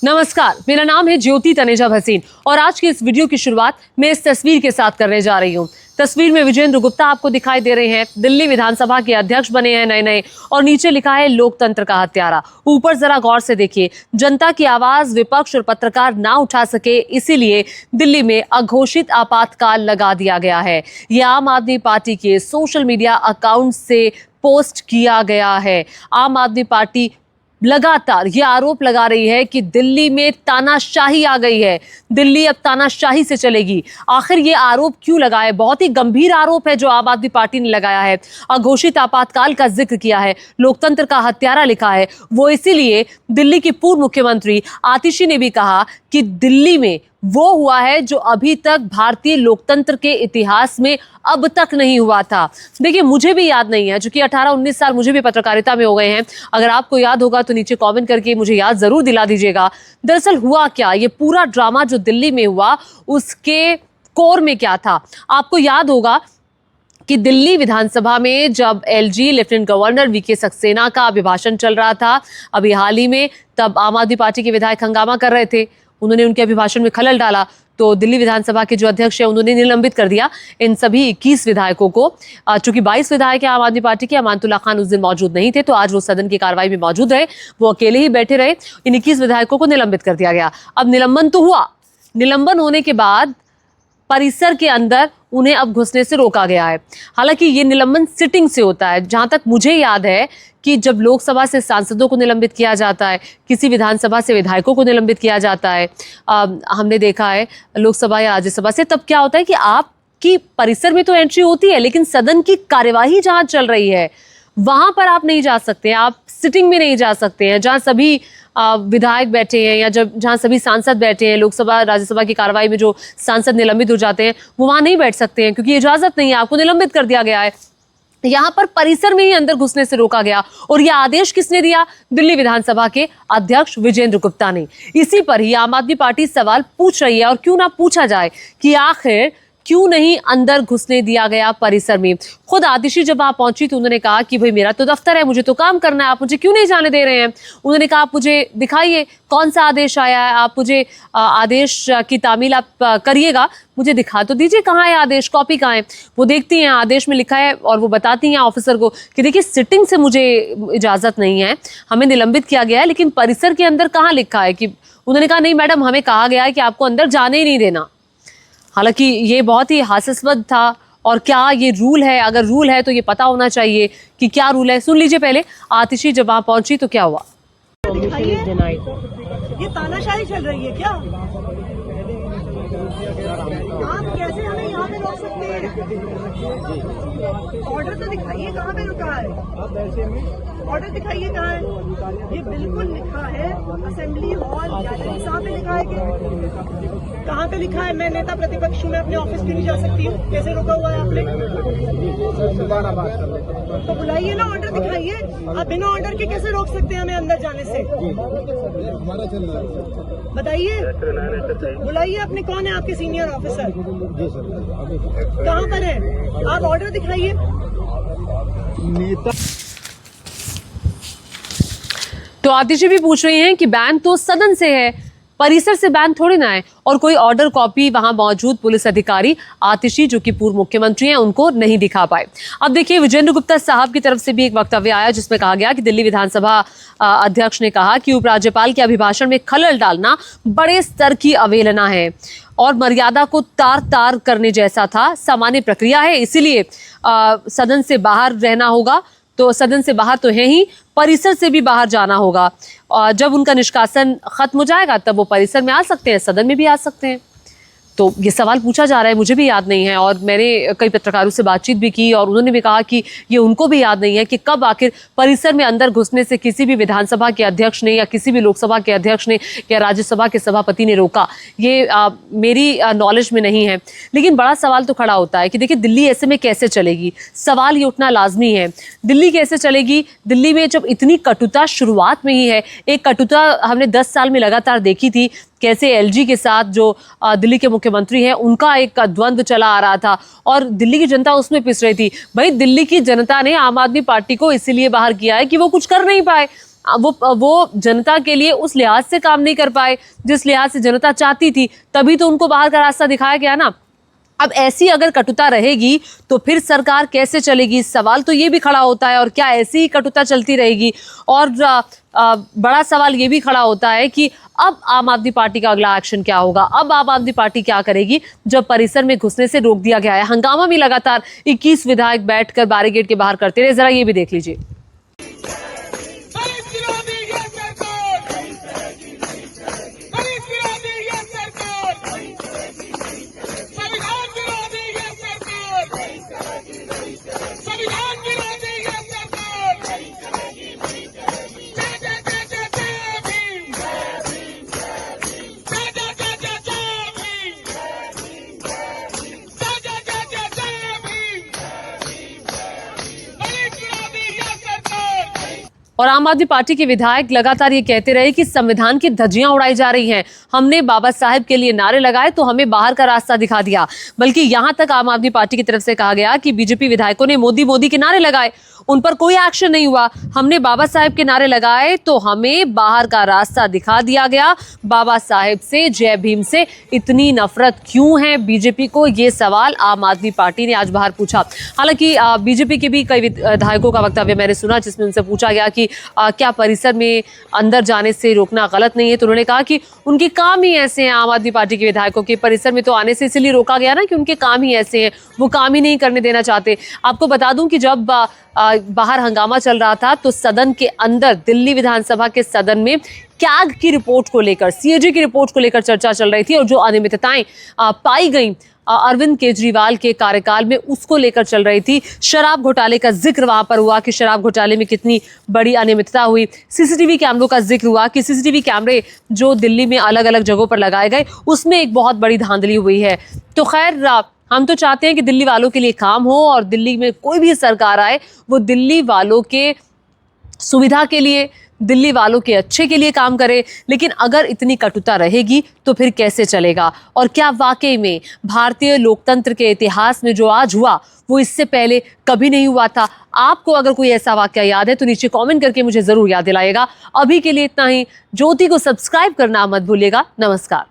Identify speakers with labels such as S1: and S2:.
S1: नमस्कार, मेरा नाम है ज्योति तनेजा भसीन और आज की इस वीडियो की शुरुआत मैं इस तस्वीर के साथ करने जा रही हूँ। तस्वीर में विजेंद्र गुप्ता आपको दिखाई दे रहे हैं। दिल्ली विधानसभा के अध्यक्ष बने हैं नए और नीचे लिखा है लोकतंत्र का हत्यारा। ऊपर जरा गौर से देखिए, जनता की आवाज विपक्ष और पत्रकार ना उठा सके, इसीलिए दिल्ली में अघोषित आपातकाल लगा दिया गया है। ये आम आदमी पार्टी के सोशल मीडिया अकाउंट से पोस्ट किया गया है। आम आदमी पार्टी लगातार ये आरोप लगा रही है कि दिल्ली में तानाशाही आ गई है, दिल्ली अब तानाशाही से चलेगी। आखिर ये आरोप क्यों लगाए? बहुत ही गंभीर आरोप है जो आम आदमी पार्टी ने लगाया है। अघोषित आपातकाल का जिक्र किया है, लोकतंत्र का हत्यारा लिखा है। वो इसीलिए दिल्ली की पूर्व मुख्यमंत्री आतिशी ने भी कहा कि दिल्ली में वो हुआ है जो अभी तक भारतीय लोकतंत्र के इतिहास में अब तक नहीं हुआ था। देखिए, मुझे भी याद नहीं है, चूंकि 18-19 साल मुझे भी पत्रकारिता में हो गए हैं। अगर आपको याद होगा तो नीचे कमेंट करके मुझे याद जरूर दिला दीजिएगा। दरअसल हुआ क्या, ये पूरा ड्रामा जो दिल्ली में हुआ उसके कोर में क्या था। आपको याद होगा कि दिल्ली विधानसभा में जब LG lieutenant governor VK Saxena का अभिभाषण चल रहा था अभी हाल ही में, तब आम आदमी पार्टी के विधायक हंगामा कर रहे थे। उन्होंने उनके अभिभाषण में खलल डाला तो दिल्ली विधानसभा के जो अध्यक्ष है उन्होंने निलंबित कर दिया इन सभी 21 विधायकों को। चूंकि 22 विधायक आम आदमी पार्टी के, अमानतुल्लाह खान उस दिन मौजूद नहीं थे तो आज वो सदन की कार्रवाई में मौजूद रहे, वो अकेले ही बैठे रहे। इन 21 विधायकों को निलंबित कर दिया गया। अब निलंबन तो हुआ, निलंबन होने के बाद परिसर के अंदर उन्हें अब घुसने से रोका गया है। हालांकि ये निलंबन सिटिंग से होता है। जहां तक मुझे याद है कि जब लोकसभा से सांसदों को निलंबित किया जाता है, किसी विधानसभा से विधायकों को निलंबित किया जाता है, हमने देखा है लोकसभा या राज्यसभा से, तब क्या होता है कि आपकी परिसर में तो एंट्री होती है लेकिन सदन की कार्यवाही जहां चल रही है वहां पर आप नहीं जा सकते, आप सिटिंग में नहीं जा सकते हैं, जहां सभी विधायक बैठे हैं या जहां सभी सांसद बैठे हैं। लोकसभा राज्यसभा की कार्रवाई में जो सांसद निलंबित हो जाते हैं वो वहां नहीं बैठ सकते हैं क्योंकि इजाजत नहीं है, आपको निलंबित कर दिया गया है। यहां पर परिसर में ही अंदर घुसने से रोका गया और यह आदेश किसने दिया? दिल्ली विधानसभा के अध्यक्ष विजेंद्र गुप्ता ने। इसी पर ही आम आदमी पार्टी सवाल पूछ रही है और क्यों ना पूछा जाए कि आखिर क्यों नहीं अंदर घुसने दिया गया परिसर में। खुद आतिशी जब वहां पहुंची तो उन्होंने कहा कि भाई मेरा तो दफ्तर है, मुझे तो काम करना है, आप मुझे क्यों नहीं जाने दे रहे हैं। उन्होंने कहा आप मुझे दिखाइए कौन सा आदेश आया है, आप मुझे आदेश की तामील आप करिएगा, मुझे दिखा तो दीजिए कहाँ है आदेश, कॉपी कहाँ है। वो देखती हैं आदेश में लिखा है और वो बताती हैं ऑफिसर को कि देखिए सिटिंग से मुझे इजाजत नहीं है, हमें निलंबित किया गया है, लेकिन परिसर के अंदर कहाँ लिखा है। कि उन्होंने कहा नहीं मैडम, हमें कहा गया है कि आपको अंदर जाने ही नहीं देना। हालांकि ये बहुत ही हास्यास्पद था। और क्या ये रूल है? अगर रूल है तो ये पता होना चाहिए कि क्या रूल है। सुन लीजिए पहले आतिशी जब वहां पहुंची तो क्या हुआ।
S2: ये तानाशाही चल रही है क्या? आप कैसे हमें यहाँ पे रोक सकते हैं? ऑर्डर तो दिखाइए कहाँ पे रुका है, ऑर्डर दिखाइए कहाँ है। ये बिल्कुल लिखा है असेंबली हॉल गैलरी, कहाँ पे लिखा है कि कहाँ पे लिखा है? मैं नेता प्रतिपक्ष हूँ, मैं अपने ऑफिस क्यों नहीं जा सकती हूँ? कैसे रोका हुआ है आपने? तो बुलाइए ना, ऑर्डर दिखाइए। आप बिना ऑर्डर के कैसे रोक सकते हैं हमें अंदर जाने से? बताइए, बुलाइए अपने, कौन है आपके सीनियर ऑफिसर, कहाँ पर है? आप ऑर्डर दिखाइए।
S1: तो आतिशी भी पूछ रही हैं कि बैन तो सदन से है, परिसर से बैन थोड़ी ना है, और कोई ऑर्डर कॉपी वहां मौजूद पुलिस अधिकारी आतिशी जो कि पूर्व मुख्यमंत्री हैं उनको नहीं दिखा पाए। अब देखिए, विजेंद्र गुप्ता साहब की तरफ से भी एक वक्तव्य आया जिसमें कहा गया कि दिल्ली विधानसभा अध्यक्ष ने कहा कि उपराज्यपाल के अभिभाषण में खलल डालना बड़े स्तर की अवहेलना है और मर्यादा को तार तार करने जैसा था। सामान्य प्रक्रिया है, इसीलिए सदन से बाहर रहना होगा। तो सदन से बाहर तो है ही, परिसर से भी बाहर जाना होगा। और जब उनका निष्कासन खत्म हो जाएगा तब वो परिसर में आ सकते हैं, सदन में भी आ सकते हैं। तो ये सवाल पूछा जा रहा है, मुझे भी याद नहीं है और मैंने कई पत्रकारों से बातचीत भी की और उन्होंने भी कहा कि ये उनको भी याद नहीं है कि कब आखिर परिसर में अंदर घुसने से किसी भी विधानसभा के अध्यक्ष ने या किसी भी लोकसभा के अध्यक्ष ने या राज्यसभा के सभापति ने रोका। ये मेरी नॉलेज में नहीं है। लेकिन बड़ा सवाल तो खड़ा होता है कि देखिए दिल्ली ऐसे में कैसे चलेगी। सवाल ये उठना लाजमी है, दिल्ली कैसे चलेगी। दिल्ली में जब इतनी कटुता शुरुआत में ही है, एक कटुता हमने 10 साल में लगातार देखी थी, कैसे एलजी के साथ जो दिल्ली के मुख्यमंत्री हैं उनका एक द्वंद्व चला आ रहा था और दिल्ली की जनता उसमें पिस रही थी। भाई दिल्ली की जनता ने आम आदमी पार्टी को इसीलिए बाहर किया है कि वो कुछ कर नहीं पाए। वो जनता के लिए उस लिहाज से काम नहीं कर पाए जिस लिहाज से जनता चाहती थी, तभी तो उनको बाहर का रास्ता दिखाया गया ना। अब ऐसी अगर कटुता रहेगी तो फिर सरकार कैसे चलेगी, सवाल तो ये भी खड़ा होता है। और क्या ऐसी ही कटुता चलती रहेगी? और बड़ा सवाल ये भी खड़ा होता है कि अब आम आदमी पार्टी का अगला एक्शन क्या होगा? अब आम आदमी पार्टी क्या करेगी जब परिसर में घुसने से रोक दिया गया है? हंगामा भी लगातार 21 विधायक बैठकर बैरिकेड के बाहर करते रहे। जरा ये भी देख लीजिए। और आम आदमी पार्टी के विधायक लगातार ये कहते रहे कि संविधान की धज्जियां उड़ाई जा रही हैं। हमने बाबा साहेब के लिए नारे लगाए तो हमें बाहर का रास्ता दिखा दिया। बल्कि यहां तक आम आदमी पार्टी की तरफ से कहा गया कि बीजेपी विधायकों ने मोदी मोदी के नारे लगाए, उन पर कोई एक्शन नहीं हुआ। हमने बाबा साहेब के नारे लगाए तो हमें बाहर का रास्ता दिखा दिया गया। बाबा साहेब से, जय भीम से इतनी नफरत क्यों है बीजेपी को? ये सवाल आम आदमी पार्टी ने आज बाहर पूछा। हालांकि बीजेपी के भी कई विधायकों का वक्तव्य मैंने सुना जिसमें उनसे पूछा गया कि क्या परिसर में अंदर जाने से रोकना गलत नहीं है? तो उन्होंने कहा कि उनके काम ही ऐसे हैं, आम आदमी पार्टी के विधायकों के परिसर में तो आने से इसलिए रोका गया ना कि उनके काम ही ऐसे हैं, वो काम ही नहीं करने देना चाहते। आपको बता दूं कि जब बाहर हंगामा चल रहा था तो सदन के अंदर, दिल्ली विधानसभा के सदन में कैग की रिपोर्ट को लेकर, सीएजी की रिपोर्ट को लेकर चर्चा चल रही थी और जो अनियमितताएं पाई गई अरविंद केजरीवाल के कार्यकाल में उसको लेकर चल रही थी। शराब घोटाले का जिक्र वहां पर हुआ कि शराब घोटाले में कितनी बड़ी अनियमितता हुई। सीसीटीवी कैमरों का जिक्र हुआ कि सीसीटीवी कैमरे जो दिल्ली में अलग अलग जगहों पर लगाए गए उसमें एक बहुत बड़ी धांधली हुई है। तो खैर, हम तो चाहते हैं कि दिल्ली वालों के लिए काम हो और दिल्ली में कोई भी सरकार आए वो दिल्ली वालों के सुविधा के लिए, दिल्ली वालों के अच्छे के लिए काम करे। लेकिन अगर इतनी कटुता रहेगी तो फिर कैसे चलेगा? और क्या वाकई में भारतीय लोकतंत्र के इतिहास में जो आज हुआ वो इससे पहले कभी नहीं हुआ था? आपको अगर कोई ऐसा वाकया याद है तो नीचे कमेंट करके मुझे जरूर याद दिलाइएगा। अभी के लिए इतना ही। ज्योति को सब्सक्राइब करना मत भूलिएगा। नमस्कार।